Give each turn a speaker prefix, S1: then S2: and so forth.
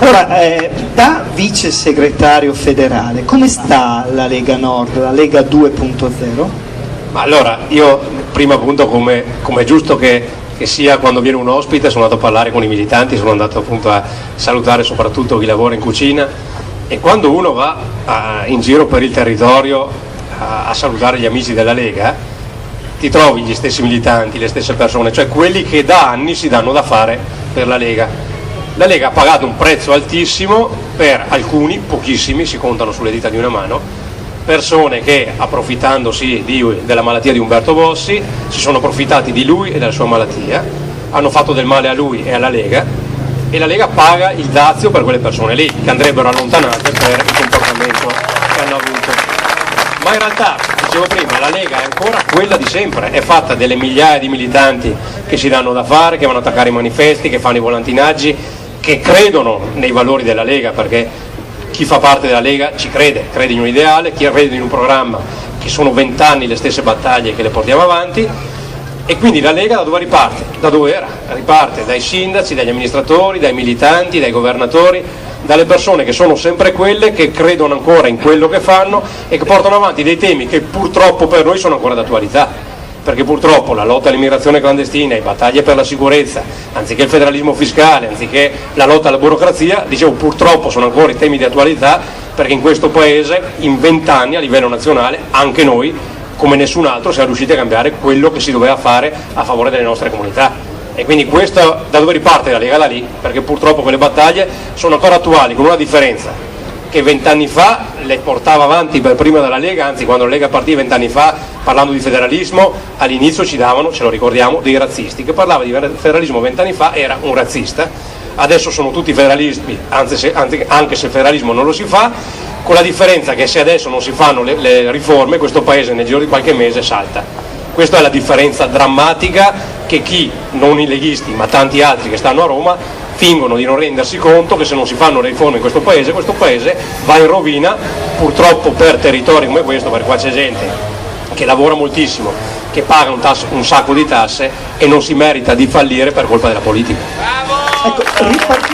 S1: Allora, da vice segretario federale, come sta la Lega Nord, la Lega 2.0?
S2: Ma allora, io prima appunto, come è giusto che sia quando viene un ospite, sono andato a parlare con i militanti, sono andato appunto a salutare soprattutto chi lavora in cucina, e quando uno va in giro per il territorio a salutare gli amici della Lega, ti trovi gli stessi militanti, le stesse persone, cioè quelli che da anni si danno da fare per la Lega. La Lega ha pagato un prezzo altissimo per alcuni, pochissimi, si contano sulle dita di una mano, persone che, approfittandosi della malattia di Umberto Bossi, si sono approfittati di lui e della sua malattia, hanno fatto del male a lui e alla Lega, e la Lega paga il dazio per quelle persone lì, che andrebbero allontanate per il comportamento che hanno avuto. Ma in realtà, dicevo prima, la Lega è ancora quella di sempre, è fatta delle migliaia di militanti che si danno da fare, che vanno ad attaccare i manifesti, che fanno i volantinaggi, che credono nei valori della Lega, perché chi fa parte della Lega ci crede in un ideale, chi crede in un programma, che sono 20 anni le stesse battaglie che le portiamo avanti, e quindi la Lega da dove riparte? Da dove era? Riparte dai sindaci, dagli amministratori, dai militanti, dai governatori, dalle persone che sono sempre quelle che credono ancora in quello che fanno e che portano avanti dei temi che purtroppo per noi sono ancora d'attualità. Perché purtroppo la lotta all'immigrazione clandestina, le battaglie per la sicurezza, anziché il federalismo fiscale, anziché la lotta alla burocrazia, dicevo purtroppo sono ancora i temi di attualità, perché in questo paese in 20 anni a livello nazionale anche noi, come nessun altro, siamo riusciti a cambiare quello che si doveva fare a favore delle nostre comunità. E quindi questo da dove riparte la Lega? Da lì, perché purtroppo quelle battaglie sono ancora attuali, con una differenza, che 20 anni fa le portava avanti per prima della Lega, anzi quando la Lega partì 20 anni fa parlando di federalismo, all'inizio ci davano, ce lo ricordiamo, dei razzisti. Che parlava di federalismo 20 anni fa era un razzista, adesso sono tutti federalisti, anche se il federalismo non lo si fa, con la differenza che se adesso non si fanno le riforme, questo paese nel giro di qualche mese salta. Questa è la differenza drammatica che chi, non i leghisti ma tanti altri che stanno a Roma, fingono di non rendersi conto che se non si fanno le riforme in questo paese va in rovina, purtroppo per territori come questo, perché qua c'è gente che lavora moltissimo, che paga un sacco di tasse e non si merita di fallire per colpa della politica.
S1: Ecco,